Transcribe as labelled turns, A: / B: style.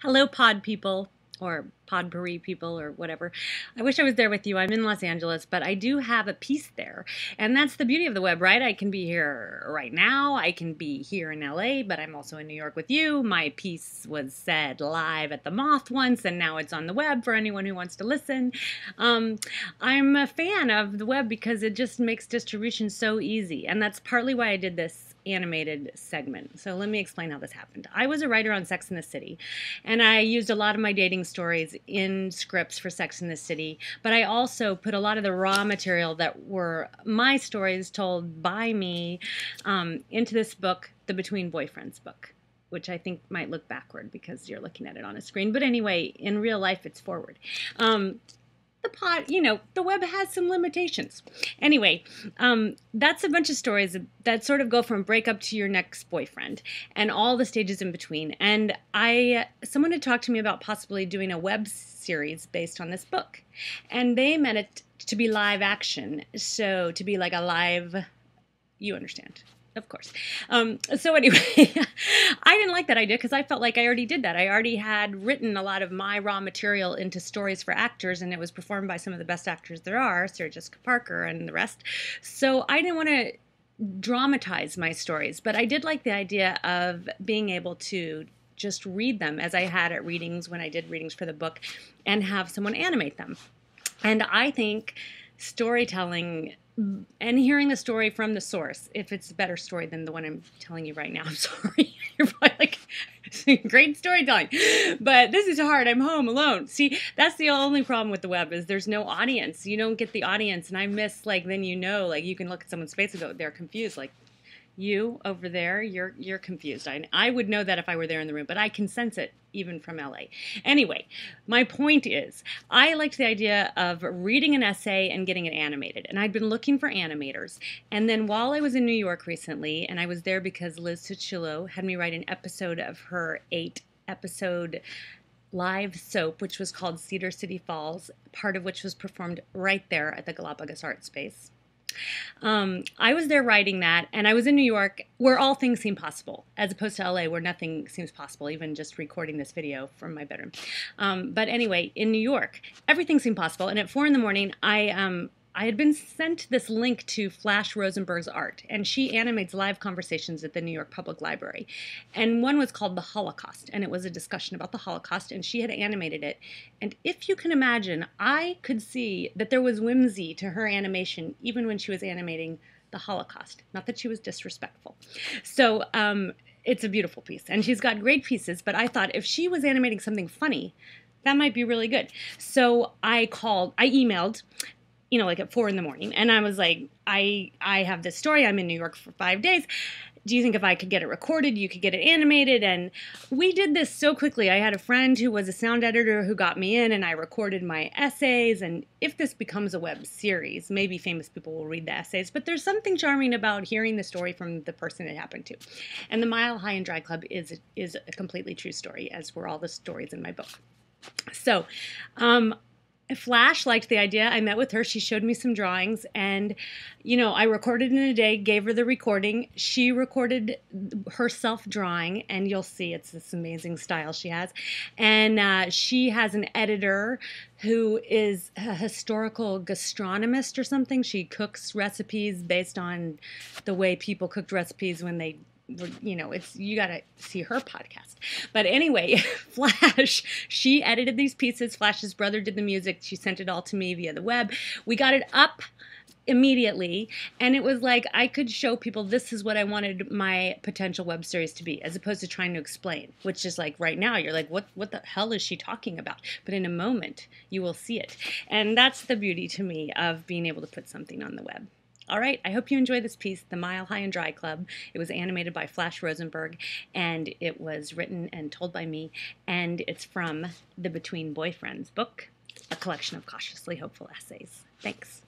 A: Hello, pod people, or Pouri people, or whatever. I wish I was there with you. I'm in Los Angeles, but I do have a piece there. And that's the beauty of the web, right? I can be here right now. I can be here in LA, but I'm also in New York with you. My piece was said live at the Moth once, and now it's on the web for anyone who wants to listen. I'm a fan of the web because it just makes distribution so easy. And that's partly why I did this animated segment. So let me explain how this happened. I was a writer on Sex and the City, and I used a lot of my dating stories in scripts for Sex and the City, but I also put a lot of the raw material that were my stories told by me into this book, the Between Boyfriends book, which I think might look backward because you're looking at it on a screen. But anyway, in real life, it's forward. The web has some limitations. Anyway, that's a bunch of stories that sort of go from breakup to your next boyfriend and all the stages in between. And someone had talked to me about possibly doing a web series based on this book. And they meant it to be live action. So to be like a live, you understand. Of course. So anyway, I didn't like that idea because I felt like I already did that. I already had written a lot of my raw material into stories for actors, and it was performed by some of the best actors there are, Sarah Jessica Parker and the rest. So I didn't want to dramatize my stories, but I did like the idea of being able to just read them as I had at readings when I did readings for the book and have someone animate them. And I think storytelling and hearing the story from the source, if it's a better story than the one I'm telling you right now, I'm sorry. You're probably like, great storytelling. But this is hard. I'm home alone. See, that's the only problem with the web is there's no audience. You don't get the audience. And I miss, then you can look at someone's face and go, they're confused. Like, you over there, you're confused. I would know that if I were there in the room, but I can sense it even from LA. Anyway, my point is, I liked the idea of reading an essay and getting it animated. And I'd been looking for animators. And then while I was in New York recently, and I was there because Liz Tuccillo had me write an episode of her 8-episode live soap, which was called Cedar City Falls, part of which was performed right there at the Galapagos Art Space. I was there writing that, and I was in New York where all things seem possible, as opposed to LA where nothing seems possible, even just recording this video from my bedroom. But anyway, in New York, everything seemed possible, and at 4 in the morning, I had been sent this link to Flash Rosenberg's art, and she animates live conversations at the New York Public Library. And one was called The Holocaust, and it was a discussion about the Holocaust, and she had animated it. And if you can imagine, I could see that there was whimsy to her animation, even when she was animating the Holocaust. Not that she was disrespectful. So it's a beautiful piece, and she's got great pieces, but I thought if she was animating something funny, that might be really good. So I emailed, at 4 in the morning. And I was like, I have this story. I'm in New York for 5 days. Do you think if I could get it recorded, you could get it animated? And we did this so quickly. I had a friend who was a sound editor who got me in, and I recorded my essays. And if this becomes a web series, maybe famous people will read the essays. But there's something charming about hearing the story from the person it happened to. And the Mile High and Dry Club is a completely true story, as were all the stories in my book. So, Flash liked the idea. I met with her. She showed me some drawings, and, I recorded in a day, gave her the recording. She recorded herself drawing, and you'll see it's this amazing style she has. And she has an editor who is a historical gastronomist or something. She cooks recipes based on the way people cooked recipes when they you gotta see her podcast. But anyway, Flash, she edited these pieces. Flash's brother did the music. She sent it all to me via the web. We got it up immediately, and it was like I could show people this is what I wanted my potential web series to be, as opposed to trying to explain, which is like right now you're like, what the hell is she talking about? But in a moment you will see it, and that's the beauty to me of being able to put something on the web. All right, I hope you enjoyed this piece, The Mile High and Dry Club. It was animated by Flash Rosenberg, and it was written and told by me, and it's from the Between Boyfriends book, a collection of cautiously hopeful essays. Thanks.